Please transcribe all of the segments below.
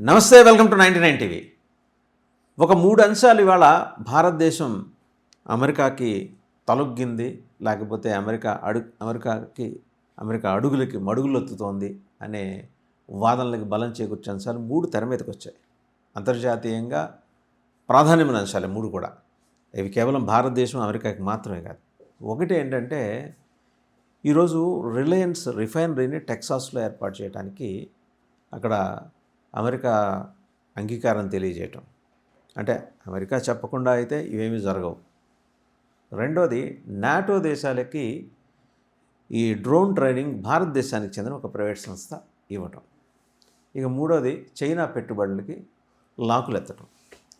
నమస్తే, welcome to 99 TV. ఒక 3 అంశాలు ఇవాళ భారతదేశం అమెరికాకి తలొగ్గింది, లేకపోతే అమెరికా అడుగులకి మడుగులొత్తుతోంది అనే వాదనలకు బలం చేకూర్చే అంశాలు 3 తెర మీదకి వచ్చాయి. అంతర్జాతీయంగా ప్రాధాన్యమైన అంశాలు 3 కూడా. ఇవి కేవలం భారతదేశం అమెరికాకి మాత్రమే కాదు. ఒకటి ఏంటంటే, ఈరోజు రిలయన్స్ రిఫైనరీని టెక్సాస్లో ఏర్పాటు చేయడానికి అక్కడ అమెరికా అంగీకారం తెలియజేయటం. అంటే అమెరికా చెప్పకుండా అయితే ఇవేమీ జరగవు. రెండోది, నాటో దేశాలకి ఈ డ్రోన్ ట్రైనింగ్ భారతదేశానికి చెందిన ఒక ప్రైవేట్ సంస్థ ఇవ్వటం. ఇక మూడోది, చైనా పెట్టుబడులకి లాకులు ఎత్తటం.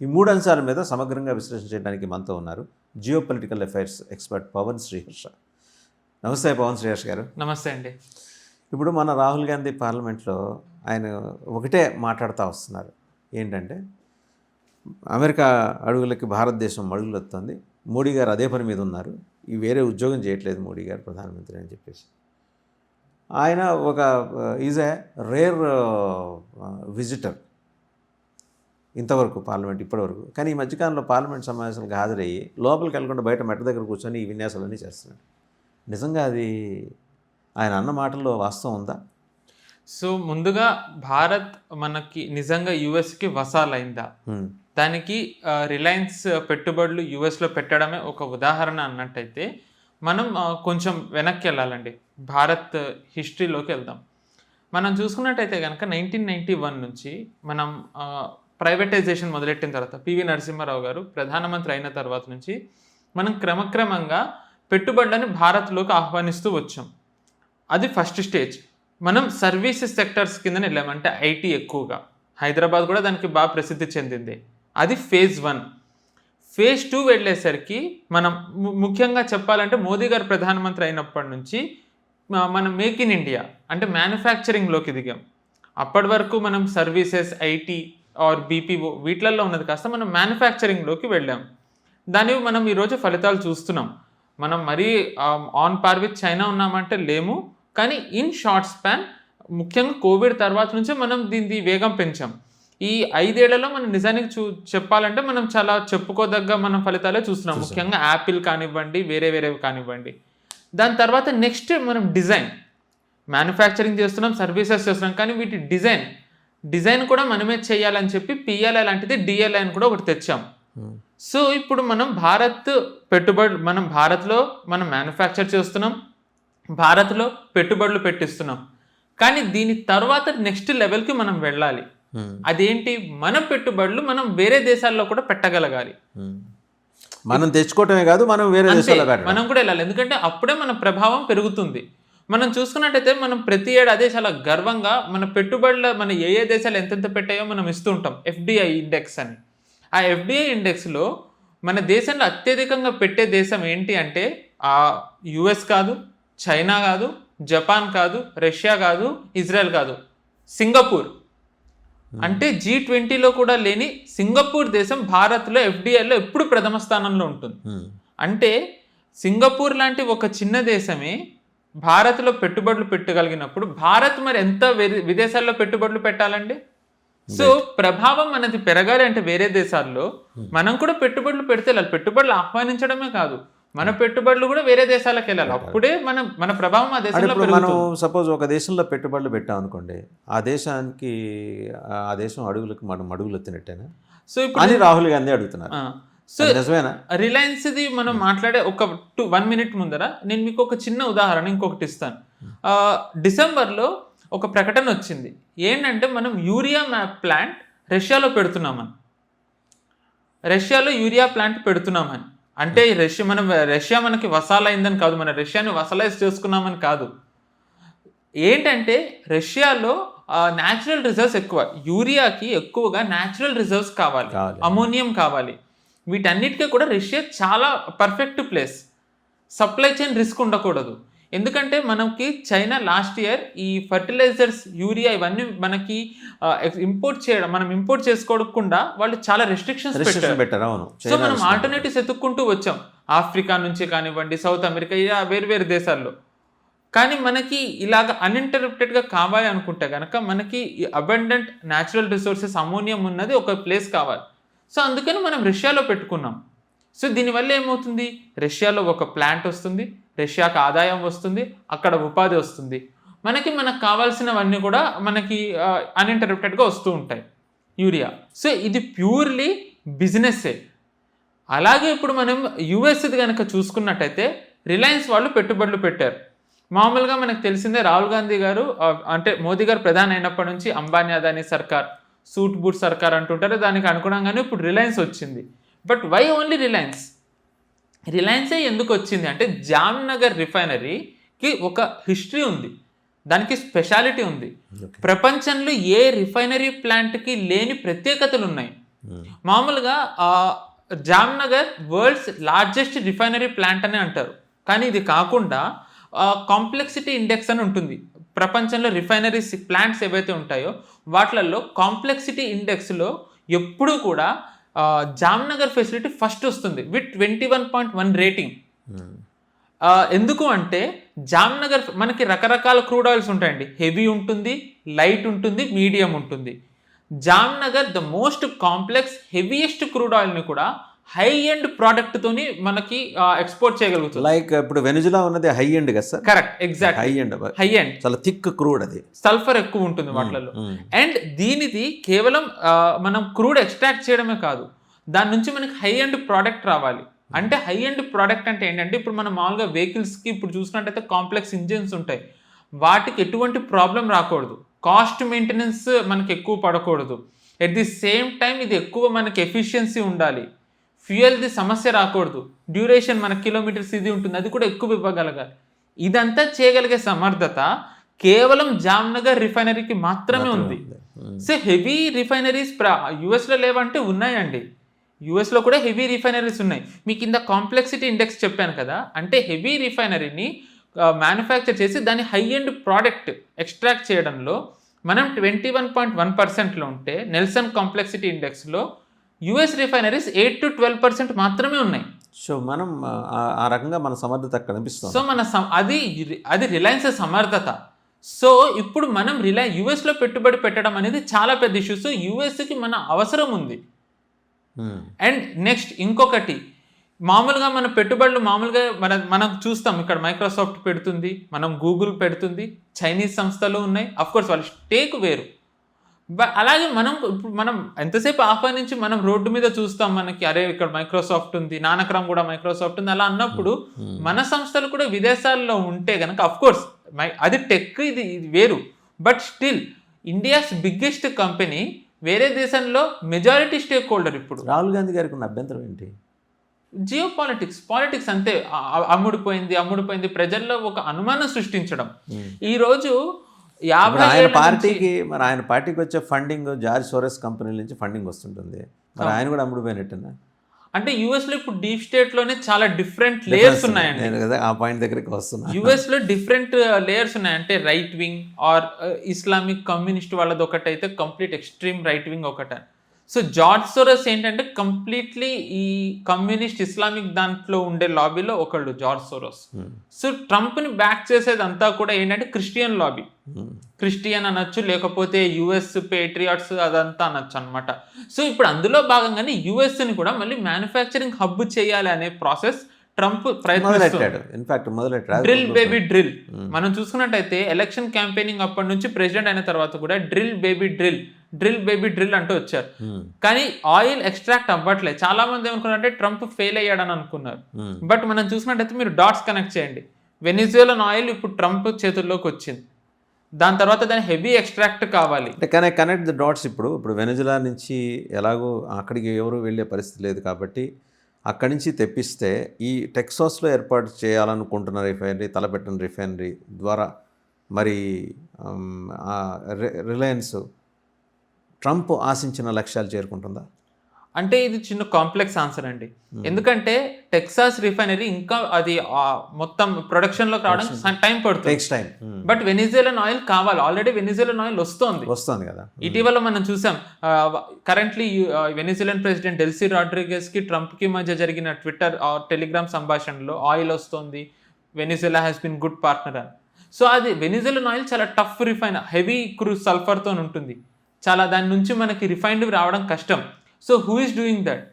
ఈ 3 అంశాల మీద సమగ్రంగా విశ్లేషణ చేయడానికి మనతో ఉన్నారు geopolitical affairs expert Pawan Sriharsha. నమస్తే పవన్ శ్రీహర్ష గారు. నమస్తే అండి. ఇప్పుడు మన రాహుల్ గాంధీ పార్లమెంట్లో ఆయన ఒకటే మాట్లాడుతూ వస్తున్నారు. ఏంటంటే, అమెరికా అడుగులకి భారతదేశం మడుగులొస్తుంది, మోడీ గారు అదే పని మీద ఉన్నారు, ఈ వేరే ఉద్యోగం చేయట్లేదు మోడీ గారు ప్రధానమంత్రి అని చెప్పేసి. ఆయన ఒక ఈజ్ ఏ రేర్ విజిటర్ ఇంతవరకు పార్లమెంట్ ఇప్పటివరకు. కానీ ఈ మధ్యకాలంలో పార్లమెంట్ సమావేశాలకు హాజరయ్యి లోపలికి వెళ్ళకుండా బయట మెట్ట దగ్గర కూర్చొని ఈ విన్యాసాలన్నీ చేస్తున్నాడు. నిజంగా అది ఆయన అన్న మాటల్లో వాస్తవం ఉందా? సో ముందుగా భారత్ మనకి నిజంగా యుఎస్కి వసాలైందా, దానికి రిలయన్స్ పెట్టుబడులు యుఎస్లో పెట్టడమే ఒక ఉదాహరణ అన్నట్టయితే మనం కొంచెం వెనక్కి వెళ్ళాలండి, భారత్ హిస్టరీలోకి వెళ్దాం. మనం చూసుకున్నట్టయితే కనుక 1991 నుంచి మనం ప్రైవేటైజేషన్ మొదలెట్టిన తర్వాత పివి నరసింహారావు గారు ప్రధానమంత్రి అయిన తర్వాత నుంచి మనం క్రమక్రమంగా పెట్టుబడులను భారత్లోకి ఆహ్వానిస్తూ వచ్చాం. అది ఫస్ట్ స్టేజ్. మనం సర్వీసెస్ సెక్టర్స్ కింద వెళ్ళామంటే ఐటీ ఎక్కువగా, హైదరాబాద్ కూడా దానికి బాగా ప్రసిద్ధి చెందింది. అది ఫేజ్ 1. ఫేజ్ 2 వెళ్ళేసరికి మనం ముఖ్యంగా చెప్పాలంటే మోదీ గారు ప్రధానమంత్రి అయినప్పటి నుంచి మనం మేక్ ఇన్ ఇండియా అంటే మ్యానుఫ్యాక్చరింగ్లోకి దిగాం. అప్పటి వరకు మనం సర్వీసెస్, ఐటీ ఆర్ బీపీఓ వీటిలలో ఉన్నది కాస్త మనం మ్యానుఫ్యాక్చరింగ్లోకి వెళ్ళాం. దానివి మనం ఈరోజు ఫలితాలు చూస్తున్నాం. మనం మరీ ఆన్ పార్ విత్ చైనా ఉన్నామంటే లేము, కానీ ఇన్ షార్ట్ స్పాన్ ముఖ్యంగా కోవిడ్ తర్వాత నుంచే మనం దీని వేగం పెంచాం. ఈ 5 ఏళ్లలో మనం నిజానికి చెప్పాలంటే మనం చాలా చెప్పుకోదగ్గ మనం ఫలితాలే చూస్తున్నాం. ముఖ్యంగా యాపిల్ కానివ్వండి, వేరేవి కానివ్వండి. దాని తర్వాత నెక్స్ట్ మనం మ్యానుఫ్యాక్చరింగ్ చేస్తున్నాం, సర్వీసెస్ చేస్తున్నాం, కానీ వీటి డిజైన్ కూడా మనమే చేయాలని చెప్పి పిఎల్ఐ లాంటిది డిఎల్ఐ అని కూడా ఒకటి తెచ్చాం. సో ఇప్పుడు మనం భారత్లో మనం మ్యానుఫ్యాక్చర్ చేస్తున్నాం, భారత్లో పెట్టుబడులు పెట్టిస్తున్నాం. కానీ దీని తర్వాత నెక్స్ట్ లెవెల్కి మనం వెళ్ళాలి. అదేంటి? మన పెట్టుబడులు మనం వేరే దేశాల్లో కూడా పెట్టగలగాలి. మనం తెచ్చుకోవటమే కాదు, మనం వేరే దేశాల్లో మనం కూడా వెళ్ళాలి. ఎందుకంటే అప్పుడే మన ప్రభావం పెరుగుతుంది. మనం చూసుకున్నట్టయితే మనం ప్రతి ఏడు అదే చాలా గర్వంగా మన పెట్టుబడుల మన ఏ దేశాలు ఎంతెంత పెట్టాయో మనం ఇస్తూ ఉంటాం, ఎఫ్డిఐ ఇండెక్స్ అని. ఆ ఎఫ్డిఐ ఇండెక్స్లో మన దేశంలో అత్యధికంగా పెట్టే దేశం ఏంటి అంటే యుఎస్ కాదు, చైనా కాదు, జపాన్ కాదు, రష్యా కాదు, ఇజ్రాయెల్ కాదు, సింగపూర్. అంటే G20లో కూడా లేని సింగపూర్ దేశం భారత్లో ఎఫ్డిఐలో ఎప్పుడు ప్రథమ స్థానంలో ఉంటుంది. అంటే సింగపూర్ లాంటి ఒక చిన్న దేశమే భారత్లో పెట్టుబడులు పెట్టగలిగినప్పుడు భారత్ మరి ఎంత విదేశాల్లో పెట్టుబడులు పెట్టాలండి? సో ప్రభావం అనేది పెరగాలి అంటే వేరే దేశాల్లో మనం కూడా పెట్టుబడులు పెడితే పెట్టుబడులు ఆహ్వానించడమే కాదు, మన పెట్టుబడులు కూడా వేరే దేశాలకు వెళ్ళాలి. అప్పుడే మన ప్రభావం ఆ దేశంలో పెరుగుతుంది. మనం సపోజ్ ఒక దేశంలో పెట్టుబడులు పెట్టాం అనుకోండి, ఆ దేశం అడుగులకు మనం అడుగులెత్తినట్టేనా? సో ఇప్పుడు రాహుల్ గాంధీ అడుగుతున్నారు. సో రిలయన్స్ది మనం మాట్లాడే ఒక 1 మినిట్ ముందర నేను మీకు ఒక చిన్న ఉదాహరణ ఇంకొకటి ఇస్తాను. డిసెంబర్లో ఒక ప్రకటన వచ్చింది. ఏంటంటే మనం యూరియా ప్లాంట్ రష్యాలో పెడుతున్నామని. అంటే రష్యా మనకి వసాలైందని కాదు, మన రష్యాని వసలైజ్ చేసుకున్నామని కాదు. ఏంటంటే రష్యాలో న్యాచురల్ రిజర్వ్స్ ఎక్కువ, యూరియాకి ఎక్కువగా న్యాచురల్ రిజర్వ్స్ కావాలి, అమోనియం కావాలి. వీటన్నిటికీ కూడా రష్యా చాలా perfect place. Supply chain risk ఉండకూడదు. ఎందుకంటే మనకి చైనా లాస్ట్ ఇయర్ ఈ ఫర్టిలైజర్స్, యూరియా ఇవన్నీ మనకి మనం ఇంపోర్ట్ చేసుకోకుండా వాళ్ళు చాలా రెస్ట్రిక్షన్స్ పెట్టారు. సో మనం ఆల్టర్నేటివ్స్ ఎత్తుక్కుంటూ వచ్చాం, ఆఫ్రికా నుంచి కానివ్వండి, సౌత్ అమెరికా, వేరు దేశాల్లో. కానీ మనకి ఇలాగ అన్ఇంటరప్టెడ్గా కావాలి అనుకుంటే కనుక మనకి అబండెంట్ న్యాచురల్ రిసోర్సెస్ అమోనియం ఉన్నది ఒక ప్లేస్ కావాలి. సో అందుకని మనం రష్యాలో పెట్టుకున్నాం. సో దీనివల్ల ఏమవుతుంది, రష్యాలో ఒక ప్లాంట్ వస్తుంది, రష్యాకు ఆదాయం వస్తుంది, అక్కడ ఉపాధి వస్తుంది, మనకు కావాల్సినవన్నీ కూడా మనకి అన్ఇంటరప్టెడ్గా వస్తూ ఉంటాయి యూరియా. సో ఇది ప్యూర్లీ బిజినెస్సే. అలాగే ఇప్పుడు మనం యుఎస్ది కనుక చూసుకున్నట్టయితే రిలయన్స్ వాళ్ళు పెట్టుబడులు పెట్టారు. మామూలుగా మనకు తెలిసిందే రాహుల్ గాంధీ గారు అంటే మోదీ గారు ప్రధాని అయినప్పటి నుంచి అంబానీ అదానీ సర్కార్, సూట్ బూట్ సర్కార్ అంటుంటారు, దానికి అనుగుణంగానే ఇప్పుడు రిలయన్స్ వచ్చింది. But why only Reliance? రిలయన్సే ఎందుకు వచ్చింది అంటే జామ్నగర్ రిఫైనరీకి ఒక హిస్టరీ ఉంది, దానికి స్పెషాలిటీ ఉంది. ప్రపంచంలో ఏ రిఫైనరీ ప్లాంట్కి లేని ప్రత్యేకతలు ఉన్నాయి. మామూలుగా Jamnagar world's largest refinery plant అని అంటారు, కానీ ఇది కాకుండా కాంప్లెక్సిటీ ఇండెక్స్ అని ఉంటుంది. ప్రపంచంలో రిఫైనరీస్ ప్లాంట్స్ ఏవైతే ఉంటాయో వాటిలలో కాంప్లెక్సిటీ ఇండెక్స్లో ఎప్పుడూ కూడా జామ్నగర్ ఫెసిలిటీ ఫస్ట్ వస్తుంది విత్ 21.1 రేటింగ్. ఎందుకు అంటే జామ్నగర్ మనకి రకరకాల క్రూడ్ ఆయిల్స్ ఉంటాయండి, హెవీ ఉంటుంది, లైట్ ఉంటుంది, మీడియం ఉంటుంది. Jamnagar the most complex heaviest crude ఆయిల్ని కూడా హై ఎండ్ ప్రోడక్ట్ తోని మనకి ఎక్స్పోర్ట్ చేయగలుగుతుంది. లైక్ ఇప్పుడు వెనిజులా ఉన్నది హై ఎండ్ కదా sir? Correct, exact, high end చాలా థిక్ క్రూడ్, అది సల్ఫర్ ఎక్కువ ఉంటుంది వాటిలలో. అండ్ దీనిది కేవలం మనం క్రూడ్ ఎక్స్ట్రాక్ట్ చేయడమే కాదు, దాని నుంచి మనకి హై ఎండ్ ప్రోడక్ట్ రావాలి. అంటే హై ఎండ్ ప్రోడక్ట్ అంటే ఏంటంటే ఇప్పుడు మనం మామూలుగా వెహికల్స్కి ఇప్పుడు చూసినట్టయితే కాంప్లెక్స్ ఇంజిన్స్ ఉంటాయి, వాటికి ఎటువంటి ప్రాబ్లం రాకూడదు, కాస్ట్ మెయింటెనెన్స్ మనకి ఎక్కువ పడకూడదు, ఎట్ ది సేమ్ టైం ఇది ఎక్కువ మనకి ఎఫిషియన్సీ ఉండాలి, ఫ్యూయల్ది సమస్య రాకూడదు, డ్యూరేషన్ మన కిలోమీటర్స్ ఇది ఉంటుంది అది కూడా ఎక్కువ ఇవ్వగలగాలి. ఇదంతా చేయగలిగే సమర్థత కేవలం జామ్నగర్ రిఫైనరీకి మాత్రమే ఉంది. సో హెవీ రిఫైనరీస్ యుఎస్లో లేవంటే ఉన్నాయండి, యుఎస్లో కూడా హెవీ రిఫైనరీస్ ఉన్నాయి. మీకు కింద కాంప్లెక్సిటీ ఇండెక్స్ చెప్పాను కదా, అంటే హెవీ రిఫైనరీని మ్యానుఫ్యాక్చర్ చేసి దాని హై ఎండ్ ప్రోడక్ట్ ఎక్స్ట్రాక్ట్ చేయడంలో మనం 21.1%లో ఉంటే నెల్సన్ కాంప్లెక్సిటీ ఇండెక్స్లో యుఎస్ రిఫైనరీస్ 8 to 12% మాత్రమే ఉన్నాయి. సో మనం ఆ రకంగా మన సమర్థత కనిపిస్తుంది. సో అది రిలయన్స్ సమర్థత. సో ఇప్పుడు మనం యుఎస్లో పెట్టుబడి పెట్టడం అనేది చాలా పెద్ద ఇష్యూ. సో యుఎస్కి మన అవసరం ఉంది. అండ్ నెక్స్ట్ ఇంకొకటి, మామూలుగా మన పెట్టుబడులు మామూలుగా మనం చూస్తాం, ఇక్కడ మైక్రోసాఫ్ట్ పెడుతుంది, మనం గూగుల్ పెడుతుంది, చైనీస్ సంస్థలు ఉన్నాయి, అఫ్కోర్స్ వాళ్ళ స్టేక్ వేరు. అలాగే మనం ఎంతసేపు ఆహ్వానించి మనం రోడ్డు మీద చూస్తాం, మనకి అరే ఇక్కడ మైక్రోసాఫ్ట్ ఉంది, నానక్రామ్ కూడా మైక్రోసాఫ్ట్ ఉంది, అలా అన్నప్పుడు మన సంస్థలు కూడా విదేశాల్లో ఉంటే కనుక అఫ్కోర్స్ అది టెక్ ఇది వేరు, but still India's biggest company వేరే దేశంలో మెజారిటీ స్టేక్ హోల్డర్. ఇప్పుడు రాహుల్ గాంధీ గారికి ఉన్న అభ్యంతరం ఏంటి? జియో పాలిటిక్స్ అంతే, అమ్ముడుపోయింది ప్రజల్లో ఒక అనుమానం సృష్టించడం. ఈరోజు ఆయన పార్టీకి వచ్చే ఫండింగ్ జార్జ్ సోరెస్ కంపెనీ నుంచి ఫండింగ్ వస్తుంటుంది, మరి ఆయన కూడా అమ్ముడుపోయినట్టేనా? అంటే యుఎస్లో ఇప్పుడు డీప్ స్టేట్లోనే చాలా డిఫరెంట్ లేయర్స్ ఉన్నాయండి. నేను కదా ఆ పాయింట్ దగ్గరికి వస్తున్నా. యుఎస్లో డిఫరెంట్ లేయర్స్ ఉన్నాయి, అంటే right wing or Islamic communist వాళ్ళది ఒకటైతే కంప్లీట్ ఎక్స్ట్రీమ్ రైట్ వింగ్ ఒకట. సో జార్జ్ సోరస్ ఏంటంటే కంప్లీట్లీ ఈ కమ్యూనిస్ట్ ఇస్లామిక్ దాంట్లో ఉండే లాబీలో ఒకళ్ళు జార్జ్ సోరస్. సో ట్రంప్ని బ్యాక్ చేసేది అంతా కూడా ఏంటంటే క్రిస్టియన్ లాబీ, క్రిస్టియన్ అనొచ్చు, లేకపోతే యుఎస్ పేట్రియాట్స్ అదంతా అనొచ్చు అనమాట. సో ఇప్పుడు అందులో భాగంగానే యుఎస్ని కూడా మళ్ళీ మ్యానుఫ్యాక్చరింగ్ హబ్ చేయాలి అనే ప్రాసెస్ ట్రంప్ ప్రయత్నిస్తాడు. డ్రిల్ బేబీ డ్రిల్ మనం చూసుకున్నట్టయితే ఎలక్షన్ క్యాంపెయినింగ్ అప్పటి నుంచి ప్రెసిడెంట్ అయిన తర్వాత కూడా డ్రిల్ బేబీ డ్రిల్ అంటూ వచ్చారు, కానీ ఆయిల్ ఎక్స్ట్రాక్ట్ అవ్వట్లేదు. చాలా మంది ఏమనుకున్నారంటే ట్రంప్ ఫెయిల్ అయ్యాడని అనుకున్నారు, బట్ మనం చూసినట్టయితే మీరు డాట్స్ కనెక్ట్ చేయండి, వెనిజువేలన్ ఆయిల్ ఇప్పుడు ట్రంప్ చేతుల్లోకి వచ్చింది, దాని తర్వాత దాని హెవీ ఎక్స్ట్రాక్ట్ కావాలి. Connect the dots. ఇప్పుడు వెనిజులా నుంచి ఎలాగో అక్కడికి ఎవరు వెళ్ళే పరిస్థితి లేదు కాబట్టి అక్కడి నుంచి తెప్పిస్తే ఈ టెక్సాస్లో ఏర్పాటు చేయాలనుకుంటున్న రిఫైనరీ, తలపెట్టిన రిఫైనరీ ద్వారా మరి రిలయన్స్ ట్రంప్ ఆశించిన లక్ష్యాలు చేరుకుంటుందా? అంటే ఇది చిన్న కాంప్లెక్స్ ఆన్సర్ అండి, ఎందుకంటే టెక్సాస్ రిఫైనరీ ఇంకా అది మొత్తం ప్రొడక్షన్లోకి రావడానికి టైం పడుతుంది. బట్ వెనిజువేలన్ ఆయిల్ కావాలి, ఆల్రెడీ వెనిజువేలన్ ఆయిల్ వస్తుంది కదా. ఇటీవల మనం చూసాం, కరెంట్లీ వెనిజువేలన్ ప్రెసిడెంట్ డెల్సీ రాడ్రిగెస్కి ట్రంప్కి మధ్య జరిగిన ట్విట్టర్ టెలిగ్రామ్ సంభాషణలో ఆయిల్ వస్తుంది, Venezuela has been good partner అని. సో అది వెనిజులన్ ఆయిల్ చాలా టఫ్ రిఫైన్, హెవీ సల్ఫర్తో ఉంటుంది, చాలా దాని నుంచి మనకి రిఫైన్డ్ రావడం కష్టం. So who is doing that?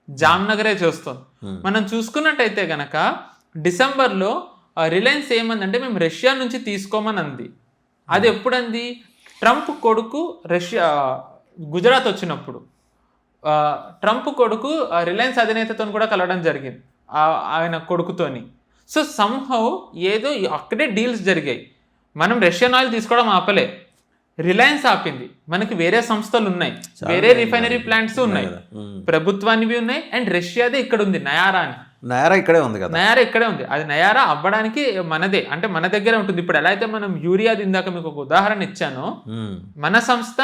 జామ్నగరే చేస్తుంది. మనం చూసుకున్నట్టయితే గనక డిసెంబర్లో రిలయన్స్ ఏమందంటే మేము రష్యా నుంచి తీసుకోమని అంది. అది ఎప్పుడంది? ట్రంప్ కొడుకు గుజరాత్ వచ్చినప్పుడు ట్రంప్ కొడుకు రిలయన్స్ అధినేతతో కూడా కలవడం జరిగింది, ఆయన కొడుకుతోని. సో సంహౌ ఏదో అక్కడే డీల్స్ జరిగాయి. మనం రష్యన్ ఆయిల్ తీసుకోవడం ఆపలే, రిలయన్స్ ఆపింది. మనకి వేరే సంస్థలు ఉన్నాయి, వేరే రిఫైనరీ ప్లాంట్స్ ఉన్నాయి, ప్రభుత్వానివి ఉన్నాయి, అండ్ రష్యాదే ఇక్కడ ఉంది, నయారా అని. నయారా ఇక్కడే ఉంది కదా, నయారా ఇక్కడే ఉంది. అది నయారా అవ్వడానికి మనదే, అంటే మన దగ్గరే ఉంటుంది. ఇప్పుడు ఎలా అయితే మనం యూరియాది ఇందాక మీకు ఒక ఉదాహరణ ఇచ్చానో, మన సంస్థ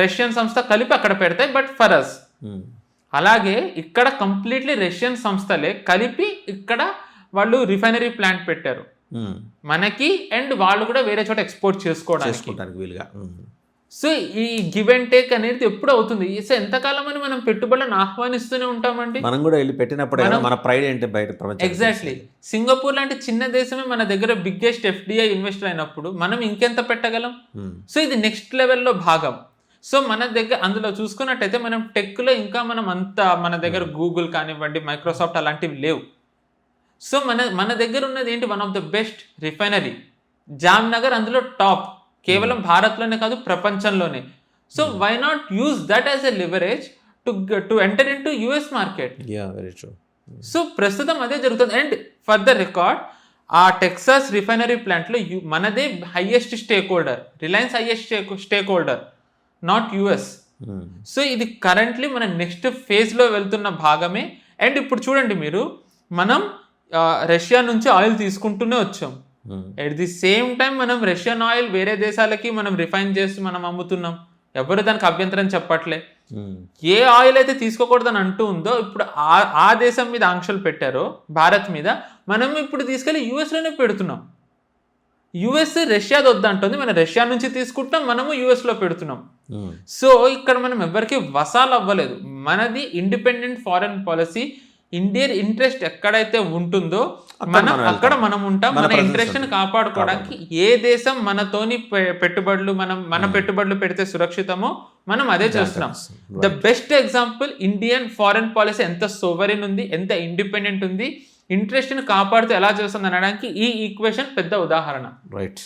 రష్యన్ సంస్థ కలిపి అక్కడ పెడతాయి, బట్ ఫర్ అస్ అలాగే ఇక్కడ కంప్లీట్లీ రష్యన్ సంస్థలే కలిపి ఇక్కడ వాళ్ళు రిఫైనరీ ప్లాంట్ పెట్టారు మనకి, అండ్ వాళ్ళు కూడా వేరే చోట ఎక్స్పోర్ట్ చేసుకోవడానికి వీలుగా. సో ఈ గివ్ అండ్ టేక్ అనేది ఎప్పుడు అవుతుంది? సో ఎంతకాలం అని మనం పెట్టుబడులను ఆహ్వానిస్తూనే ఉంటామండి. మనం కూడా వెళ్ళి పెట్టినప్పుడు మన ప్రైడ్ ఏంటి బయట ప్రపంచం. ఎగ్జాక్ట్లీ. సింగపూర్ లాంటి చిన్న దేశమే మన దగ్గర బిగ్గెస్ట్ FDI ఇన్వెస్టర్ అయినప్పుడు మనం ఇంకెంత పెట్టగలం? సో ఇది నెక్స్ట్ లెవెల్లో భాగం. సో మన దగ్గర అందులో చూసుకున్నట్టయితే మనం టెక్లో ఇంకా మనం అంతా, మన దగ్గర గూగుల్ కానివ్వండి, మైక్రోసాఫ్ట్ అలాంటివి లేవు. సో మన దగ్గర ఉన్నది ఏంటి? One of the best refinery Jamnagar, అందులో టాప్, కేవలం భారత్లోనే కాదు ప్రపంచంలోనే. So why not use that as a leverage to enter into US market? So ప్రస్తుతం అదే జరుగుతుంది. అండ్ ఫర్ ద రికార్డ్, ఆ టెక్సాస్ రిఫైనరీ ప్లాంట్లో మనదే highest stakeholder, Reliance highest stakeholder, not US. So ఇది కరెంట్లీ మన next ఫేజ్లో వెళ్తున్న భాగమే. అండ్ ఇప్పుడు చూడండి మీరు, మనం రష్యా నుంచి ఆయిల్ తీసుకుంటూనే వచ్చాం. ఎట్ ది సేమ్ టైం మనం రష్యన్ ఆయిల్ వేరే దేశాలకి మనం రిఫైన్ చేస్తూ మనం అమ్ముతున్నాం. ఎవరు దానికి అభ్యంతరం చెప్పట్లే. ఏ ఆయిల్ అయితే తీసుకోకూడదని అంటూ ఉందో, ఇప్పుడు ఆ దేశం మీద ఆంక్షలు పెట్టారో భారత్ మీద, మనం ఇప్పుడు తీసుకెళ్ళి US లోనే పెడుతున్నాం. US రష్యాది వద్దంటుంది, మనం రష్యా నుంచి తీసుకుంటున్నాం, మనము US లో పెడుతున్నాం. సో ఇక్కడ మనం ఎవరికి వసాలు అవ్వలేదు. మనది independent foreign policy. Indian interest ఎక్కడైతే ఉంటుందో అక్కడ మనం ఉంటాం. మన ఇంట్రెస్ట్ ని కాపాడుకోవడానికి ఏ దేశం మనతోని పెట్టుబడులు మన పెట్టుబడులు పెడితే సురక్షితమో మనం అదే చేస్తున్నాం. The best example, Indian foreign policy ఎంత సోవరెన్ ఉంది, ఎంత ఇండిపెండెంట్ ఉంది, ఇంట్రెస్ట్ ని కాపాడుతూ ఎలా చేస్తుంది అనడానికి ఈ ఈక్వేషన్ పెద్ద ఉదాహరణ. రైట్.